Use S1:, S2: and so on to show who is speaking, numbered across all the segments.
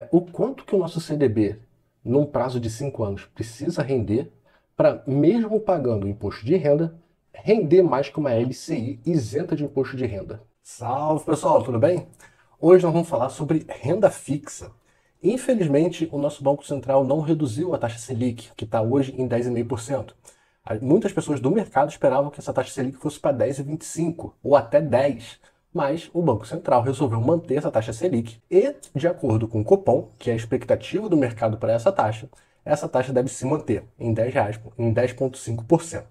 S1: O quanto que o nosso CDB, num prazo de 5 anos, precisa render para, mesmo pagando o imposto de renda, render mais que uma LCI isenta de imposto de renda. Salve pessoal, tudo bem? Hoje nós vamos falar sobre renda fixa. Infelizmente, o nosso Banco Central não reduziu a taxa Selic, que está hoje em 10,5%. Muitas pessoas do mercado esperavam que essa taxa Selic fosse para 10,25% ou até 10%. Mas o Banco Central resolveu manter essa taxa Selic e, de acordo com o Copom, que é a expectativa do mercado para essa taxa deve se manter em R$ 10, em 10,5%.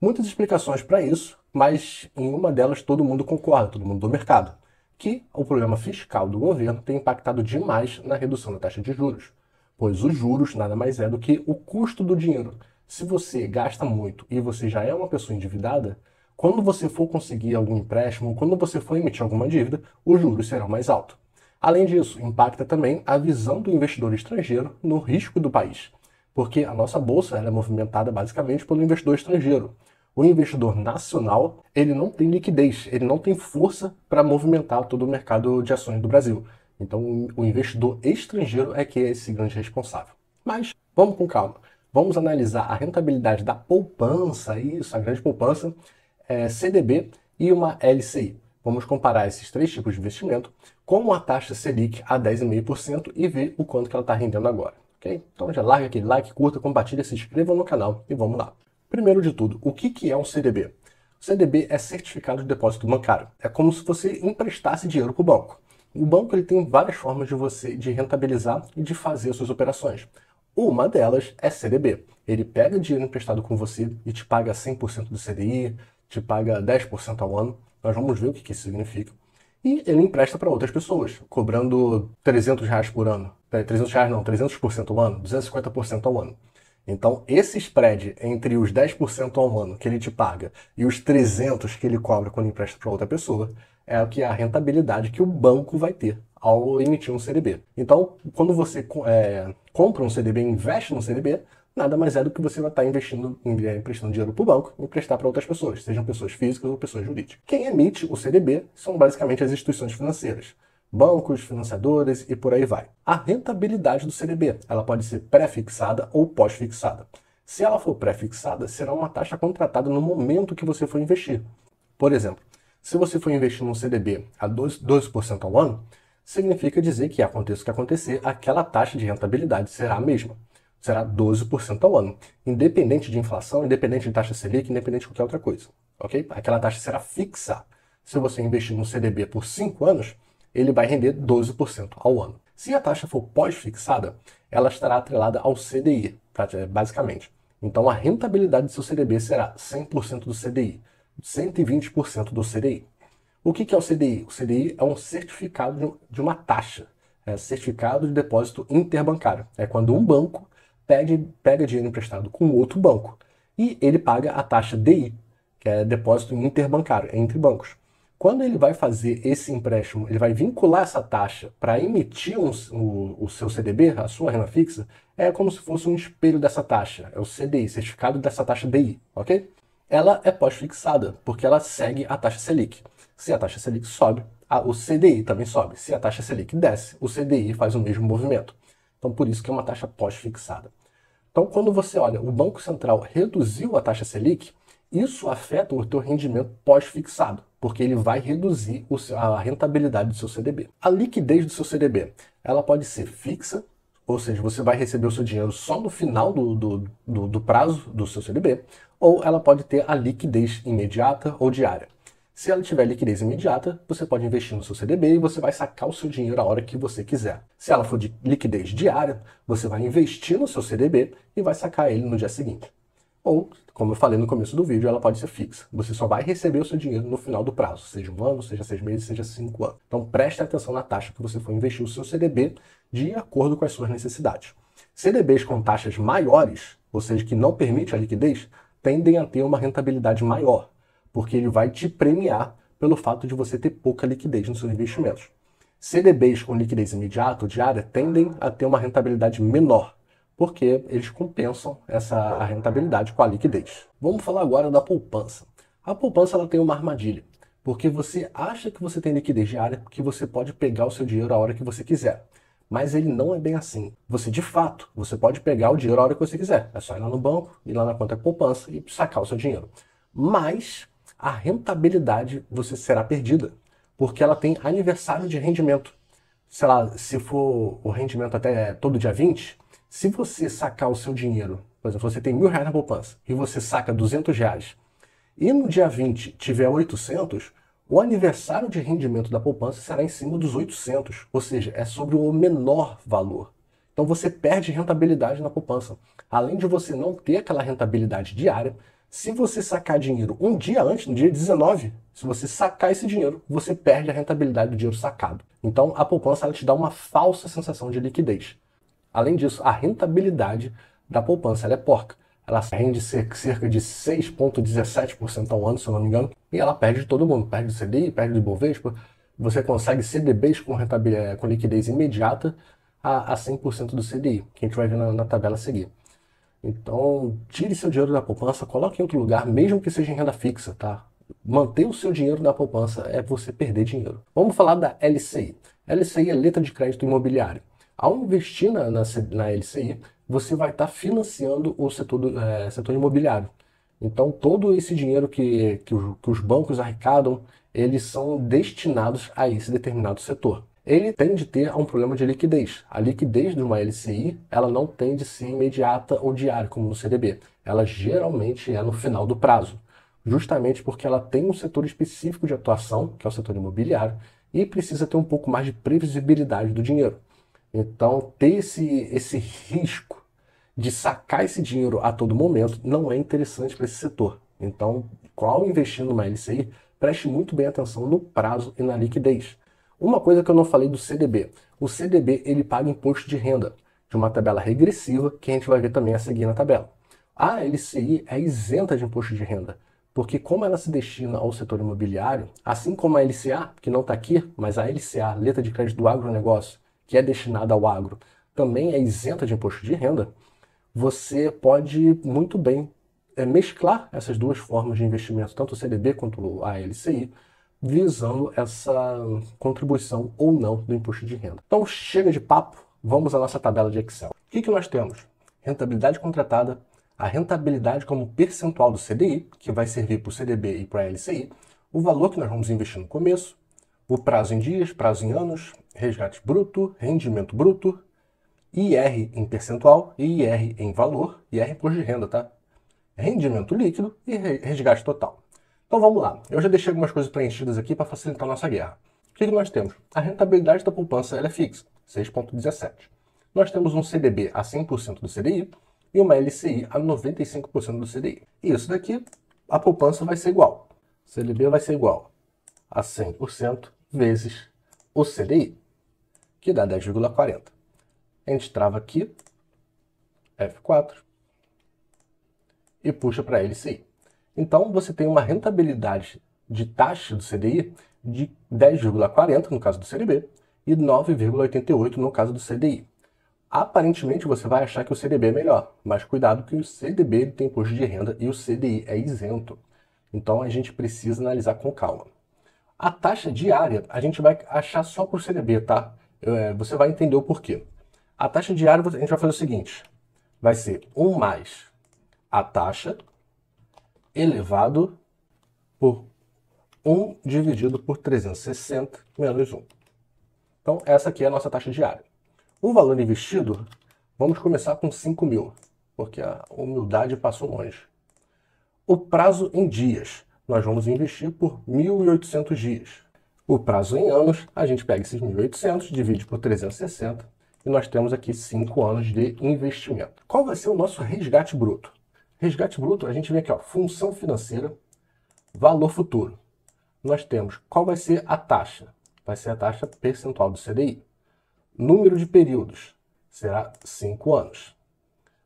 S1: Muitas explicações para isso, mas em uma delas todo mundo concorda, todo mundo do mercado, que o problema fiscal do governo tem impactado demais na redução da taxa de juros, pois os juros nada mais é do que o custo do dinheiro. Se você gasta muito e você já é uma pessoa endividada, quando você for conseguir algum empréstimo, quando você for emitir alguma dívida, os juros serão mais altos. Além disso, impacta também a visão do investidor estrangeiro no risco do país, porque a nossa bolsa é movimentada basicamente pelo investidor estrangeiro. O investidor nacional, ele não tem liquidez, ele não tem força para movimentar todo o mercado de ações do Brasil. Então, o investidor estrangeiro é que é esse grande responsável. Mas vamos com calma. Vamos analisar a rentabilidade da poupança, isso, a grande poupança, CDB e uma LCI. Vamos comparar esses três tipos de investimento com a taxa Selic a 10,5% e ver o quanto que ela está rendendo agora. Okay? Então já larga aquele like, curta, compartilha, se inscreva no canal e vamos lá. Primeiro de tudo, o que é um CDB? O CDB é certificado de depósito bancário. É como se você emprestasse dinheiro para o banco. O banco ele tem várias formas de rentabilizar e de fazer as suas operações. Uma delas é CDB. Ele pega dinheiro emprestado com você e te paga 100% do CDI, te paga 10% ao ano. Nós vamos ver o que isso significa. E ele empresta para outras pessoas, cobrando R$ 300 por ano. R$ 300 não, 300% ao ano, 250% ao ano. Então, esse spread entre os 10% ao ano que ele te paga e os 300 que ele cobra quando empresta para outra pessoa é o que é a rentabilidade que o banco vai ter ao emitir um CDB. Então, quando você compra um CDB e investe no CDB, nada mais é do que você vai estar emprestando dinheiro para o banco e emprestar para outras pessoas, sejam pessoas físicas ou pessoas jurídicas. Quem emite o CDB são basicamente as instituições financeiras, bancos, financiadores e por aí vai. A rentabilidade do CDB, ela pode ser pré-fixada ou pós-fixada. Se ela for pré-fixada, será uma taxa contratada no momento que você for investir. Por exemplo, se você for investir num CDB a 12% ao ano, significa dizer que aconteça o que acontecer, aquela taxa de rentabilidade será a mesma. Será 12% ao ano, independente de inflação, independente de taxa Selic, independente de qualquer outra coisa. Ok? Aquela taxa será fixa. Se você investir num CDB por 5 anos, ele vai render 12% ao ano. Se a taxa for pós-fixada, ela estará atrelada ao CDI, basicamente. Então a rentabilidade do seu CDB será 100% do CDI, 120% do CDI. O que é o CDI? O CDI é um certificado de uma taxa, certificado de depósito interbancário. É quando um banco pega dinheiro emprestado com outro banco e ele paga a taxa DI, que é depósito interbancário, entre bancos. Quando ele vai fazer esse empréstimo, ele vai vincular essa taxa para emitir o seu CDB, a sua renda fixa, é como se fosse um espelho dessa taxa, é o CDI, certificado dessa taxa DI, ok? Ela é pós-fixada, porque ela segue a taxa Selic. Se a taxa Selic sobe, o CDI também sobe. Se a taxa Selic desce, o CDI faz o mesmo movimento. Então, por isso que é uma taxa pós-fixada. Então, quando você olha, o Banco Central reduziu a taxa Selic, isso afeta o teu rendimento pós-fixado, porque ele vai reduzir a rentabilidade do seu CDB. A liquidez do seu CDB, ela pode ser fixa, ou seja, você vai receber o seu dinheiro só no final do prazo do seu CDB, ou ela pode ter a liquidez imediata ou diária. Se ela tiver liquidez imediata, você pode investir no seu CDB e você vai sacar o seu dinheiro a hora que você quiser. Se ela for de liquidez diária, você vai investir no seu CDB e vai sacar ele no dia seguinte. Ou, como eu falei no começo do vídeo, ela pode ser fixa. Você só vai receber o seu dinheiro no final do prazo, seja 1 ano, seja 6 meses, seja 5 anos. Então preste atenção na taxa que você for investir o seu CDB de acordo com as suas necessidades. CDBs com taxas maiores, ou seja, que não permite a liquidez, tendem a ter uma rentabilidade maior, porque ele vai te premiar pelo fato de você ter pouca liquidez nos seus investimentos. CDBs com liquidez imediata ou diária tendem a ter uma rentabilidade menor, porque eles compensam a rentabilidade com a liquidez. Vamos falar agora da poupança. A poupança ela tem uma armadilha, porque você acha que você tem liquidez diária, que você pode pegar o seu dinheiro a hora que você quiser. Mas ele não é bem assim. Você, de fato, você pode pegar o dinheiro a hora que você quiser. É só ir lá no banco, ir lá na conta de poupança e sacar o seu dinheiro. Mas a rentabilidade você será perdida, porque ela tem aniversário de rendimento. Sei lá, se for o rendimento até todo dia 20, se você sacar o seu dinheiro, por exemplo, você tem R$ 1.000 na poupança e você saca R$ 200, e no dia 20 tiver 800, o aniversário de rendimento da poupança será em cima dos 800, ou seja, é sobre o menor valor. Então você perde rentabilidade na poupança. Além de você não ter aquela rentabilidade diária, se você sacar dinheiro um dia antes, no dia 19, se você sacar esse dinheiro, você perde a rentabilidade do dinheiro sacado. Então a poupança ela te dá uma falsa sensação de liquidez. Além disso, a rentabilidade da poupança ela é porca. Ela rende cerca de 6,17% ao ano, se eu não me engano, e ela perde de todo mundo. Perde do CDI, perde do Ibovespa. Você consegue CDBs com liquidez imediata a 100% do CDI, que a gente vai ver na tabela a seguir. Então, tire seu dinheiro da poupança, coloque em outro lugar, mesmo que seja em renda fixa, tá? Manter o seu dinheiro na poupança é você perder dinheiro. Vamos falar da LCI. LCI é letra de crédito imobiliário. Ao investir na LCI, você vai estar financiando o setor imobiliário. Então, todo esse dinheiro que os bancos arrecadam, eles são destinados a esse determinado setor. Ele tende a ter um problema de liquidez. A liquidez de uma LCI, ela não tende a ser imediata ou diária, como no CDB. Ela geralmente é no final do prazo, justamente porque ela tem um setor específico de atuação, que é o setor imobiliário, e precisa ter um pouco mais de previsibilidade do dinheiro. Então, ter esse risco de sacar esse dinheiro a todo momento não é interessante para esse setor. Então, ao investir numa LCI, preste muito bem atenção no prazo e na liquidez. Uma coisa que eu não falei do CDB. O CDB ele paga imposto de renda, de uma tabela regressiva, que a gente vai ver também a seguir na tabela. A LCI é isenta de imposto de renda, porque como ela se destina ao setor imobiliário, assim como a LCA, que não está aqui, mas a LCA, letra de crédito do agronegócio, que é destinada ao agro, também é isenta de imposto de renda, você pode muito bem mesclar essas duas formas de investimento, tanto o CDB quanto a LCI, visando essa contribuição ou não do imposto de renda. Então chega de papo, vamos à nossa tabela de Excel. O que nós temos? Rentabilidade contratada, a rentabilidade como percentual do CDI, que vai servir para o CDB e para a LCI, o valor que nós vamos investir no começo, o prazo em dias, prazo em anos, resgate bruto, rendimento bruto, IR em percentual e IR em valor, IR imposto de renda, tá? Rendimento líquido e resgate total. Então vamos lá, eu já deixei algumas coisas preenchidas aqui para facilitar a nossa guerra. O que nós temos? A rentabilidade da poupança ela é fixa, 6,17. Nós temos um CDB a 100% do CDI e uma LCI a 95% do CDI. E isso daqui, a poupança vai ser igual. O CDB vai ser igual a 100% vezes o CDI, que dá 10,40. A gente trava aqui, F4, e puxa para a LCI. Então, você tem uma rentabilidade de taxa do CDI de 10,40 no caso do CDB e 9,88 no caso do CDI. Aparentemente, você vai achar que o CDB é melhor, mas cuidado que o CDB tem imposto de renda e o CDI é isento. Então, a gente precisa analisar com calma. A taxa diária, a gente vai achar só para o CDB, tá? Você vai entender o porquê. A taxa diária, a gente vai fazer o seguinte. Vai ser 1 mais a taxa elevado por 1 dividido por 360 menos 1. Então, essa aqui é a nossa taxa diária. O valor investido, vamos começar com 5.000, porque a humildade passou longe. O prazo em dias, nós vamos investir por 1.800 dias. O prazo em anos, a gente pega esses 1.800, divide por 360 e nós temos aqui 5 anos de investimento. Qual vai ser o nosso resgate bruto? Resgate bruto, a gente vem aqui, ó, função financeira, valor futuro. Nós temos qual vai ser a taxa? Vai ser a taxa percentual do CDI. Número de períodos será 5 anos.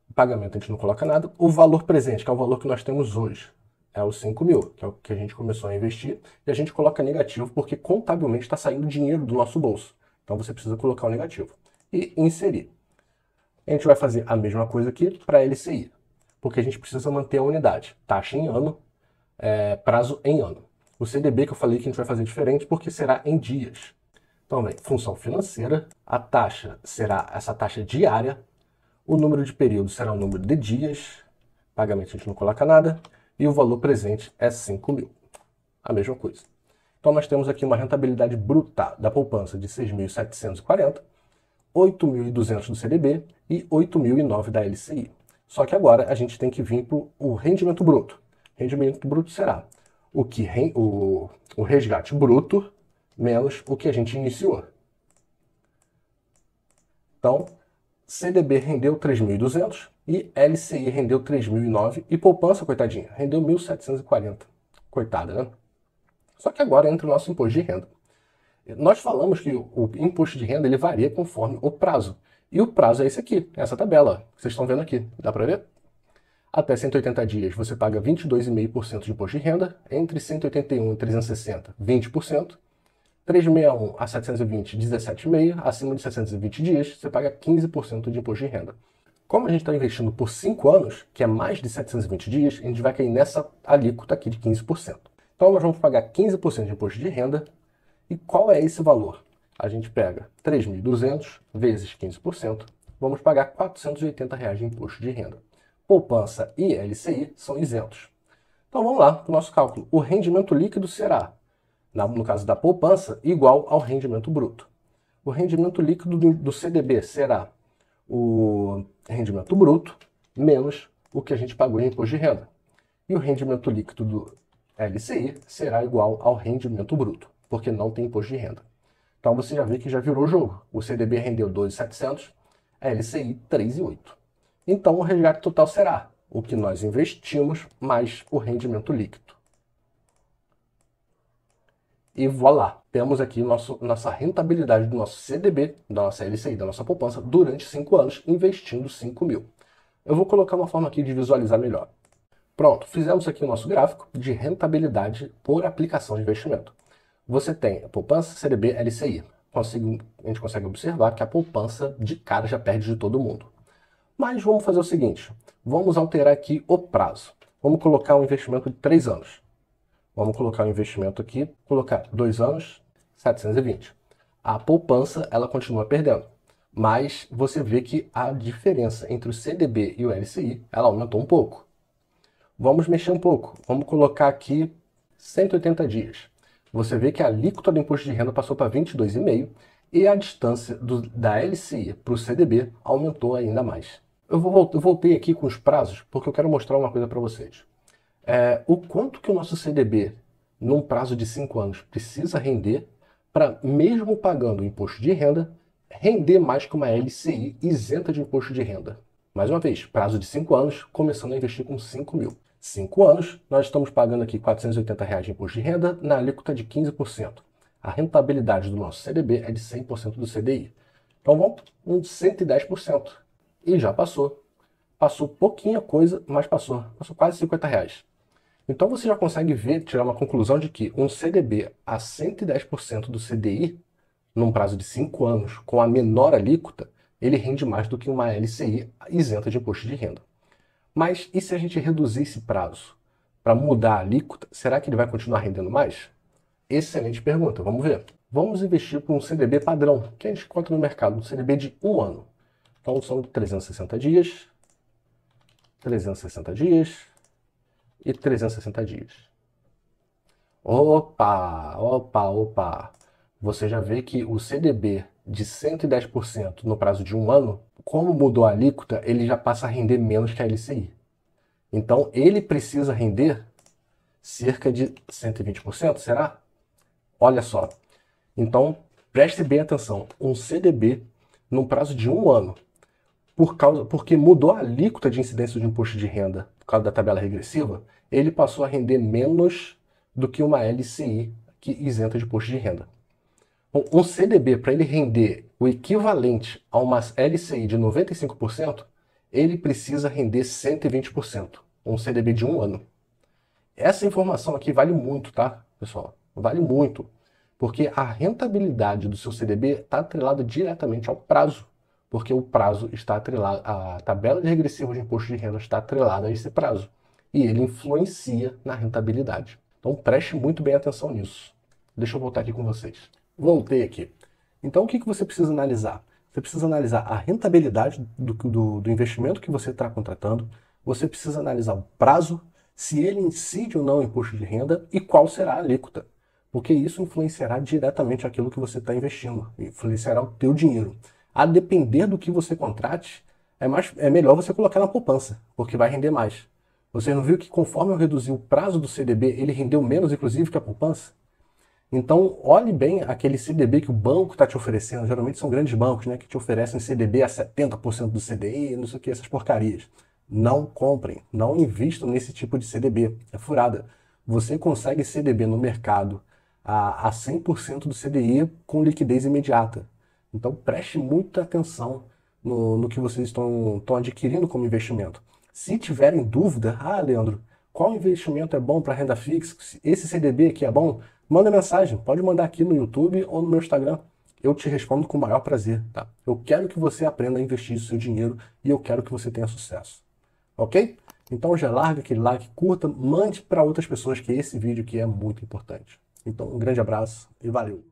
S1: O pagamento a gente não coloca nada. O valor presente, que é o valor que nós temos hoje, é os 5.000, que é o que a gente começou a investir. E a gente coloca negativo porque contabilmente está saindo dinheiro do nosso bolso. Então você precisa colocar o negativo. E inserir. A gente vai fazer a mesma coisa aqui para a LCI. Porque a gente precisa manter a unidade. Taxa em ano, prazo em ano. O CDB que eu falei que a gente vai fazer diferente porque será em dias. Então, vem função financeira, a taxa será essa taxa diária, o número de períodos será o número de dias, pagamento a gente não coloca nada, e o valor presente é 5.000. A mesma coisa. Então, nós temos aqui uma rentabilidade bruta da poupança de 6.740, 8.200 do CDB e 8.009 da LCI. Só que agora a gente tem que vir para o rendimento bruto. Rendimento bruto será o resgate bruto menos o que a gente iniciou. Então, CDB rendeu 3.200 e LCI rendeu 3.009 e poupança, coitadinha, rendeu 1.740. Coitada, né? Só que agora entra o nosso imposto de renda. Nós falamos que o imposto de renda ele varia conforme o prazo. E o prazo é esse aqui, essa tabela que vocês estão vendo aqui. Dá para ver? Até 180 dias você paga 22,5% de imposto de renda. Entre 181 e 360, 20%. 361 a 720, 17,5%. Acima de 720 dias, você paga 15% de imposto de renda. Como a gente está investindo por 5 anos, que é mais de 720 dias, a gente vai cair nessa alíquota aqui de 15%. Então nós vamos pagar 15% de imposto de renda. E qual é esse valor? A gente pega 3.200 vezes 15%, vamos pagar R$ 480 de imposto de renda. Poupança e LCI são isentos. Então vamos lá para o nosso cálculo. O rendimento líquido será, no caso da poupança, igual ao rendimento bruto. O rendimento líquido do CDB será o rendimento bruto menos o que a gente pagou em imposto de renda. E o rendimento líquido do LCI será igual ao rendimento bruto, porque não tem imposto de renda. Então você já vê que já virou o jogo. O CDB rendeu 2.700, a LCI 3.800. Então o resgate total será o que nós investimos mais o rendimento líquido. E voilá, temos aqui nossa rentabilidade do nosso CDB, da nossa LCI, da nossa poupança, durante 5 anos, investindo 5.000. Eu vou colocar uma forma aqui de visualizar melhor. Pronto, fizemos aqui o nosso gráfico de rentabilidade por aplicação de investimento. Você tem a poupança, CDB, LCI. A gente consegue observar que a poupança de cara já perde de todo mundo. Mas vamos fazer o seguinte, vamos alterar aqui o prazo. Vamos colocar um investimento de 3 anos. Vamos colocar o investimento aqui, colocar 2 anos, 720. A poupança, ela continua perdendo. Mas você vê que a diferença entre o CDB e o LCI, ela aumentou um pouco. Vamos mexer um pouco. Vamos colocar aqui 180 dias. Você vê que a alíquota do imposto de renda passou para 22,5% e a distância da LCI para o CDB aumentou ainda mais. Eu voltei aqui com os prazos porque eu quero mostrar uma coisa para vocês. O quanto que o nosso CDB, num prazo de 5 anos, precisa render para, mesmo pagando o imposto de renda, render mais que uma LCI isenta de imposto de renda. Mais uma vez, prazo de 5 anos, começando a investir com 5.000. 5 anos, nós estamos pagando aqui R$ 480 de imposto de renda na alíquota de 15%. A rentabilidade do nosso CDB é de 100% do CDI. Então vamos com 110%. E já passou. Passou pouquinha coisa, mas passou. Passou quase R$ 50. Então você já consegue ver, tirar uma conclusão de que um CDB a 110% do CDI, num prazo de 5 anos, com a menor alíquota, ele rende mais do que uma LCI isenta de imposto de renda. Mas e se a gente reduzir esse prazo para mudar a alíquota, será que ele vai continuar rendendo mais? Excelente pergunta, vamos ver. Vamos investir para um CDB padrão, que a gente encontra no mercado, um CDB de 1 ano. Então são 360 dias, 360 dias e 360 dias. Opa, opa, opa! Você já vê que o CDB de 110% no prazo de 1 ano, como mudou a alíquota, ele já passa a render menos que a LCI. Então, ele precisa render cerca de 120%, será? Olha só. Então, preste bem atenção. Um CDB, num prazo de 1 ano, porque mudou a alíquota de incidência de imposto de renda por causa da tabela regressiva, ele passou a render menos do que uma LCI que isenta de imposto de renda. Um CDB, para ele render o equivalente a uma LCI de 95%, ele precisa render 120%. Um CDB de 1 ano. Essa informação aqui vale muito, tá, pessoal? Vale muito. Porque a rentabilidade do seu CDB está atrelada diretamente ao prazo. Porque o prazo está atrelado, a tabela de regressivo de imposto de renda está atrelada a esse prazo. E ele influencia na rentabilidade. Então preste muito bem atenção nisso. Deixa eu voltar aqui com vocês. Voltei aqui. Então, o que você precisa analisar? Você precisa analisar a rentabilidade do investimento que você está contratando, você precisa analisar o prazo, se ele incide ou não o imposto de renda e qual será a alíquota, porque isso influenciará diretamente aquilo que você está investindo, influenciará o teu dinheiro. A depender do que você contrate, é melhor você colocar na poupança, porque vai render mais. Você não viu que conforme eu reduzi o prazo do CDB, ele rendeu menos, inclusive, que a poupança? Então, olhe bem aquele CDB que o banco está te oferecendo. Geralmente são grandes bancos, né, que te oferecem CDB a 70% do CDI, não sei o que, essas porcarias. Não comprem, não invistam nesse tipo de CDB. É furada. Você consegue CDB no mercado a 100% do CDI com liquidez imediata. Então, preste muita atenção no que vocês estão adquirindo como investimento. Se tiverem dúvida, Leandro, qual investimento é bom para renda fixa? Esse CDB aqui é bom? Manda mensagem, pode mandar aqui no YouTube ou no meu Instagram. Eu te respondo com o maior prazer, tá? Eu quero que você aprenda a investir o seu dinheiro e eu quero que você tenha sucesso. Ok? Então já larga aquele like, curta, mande para outras pessoas que esse vídeo aqui é muito importante. Então um grande abraço e valeu!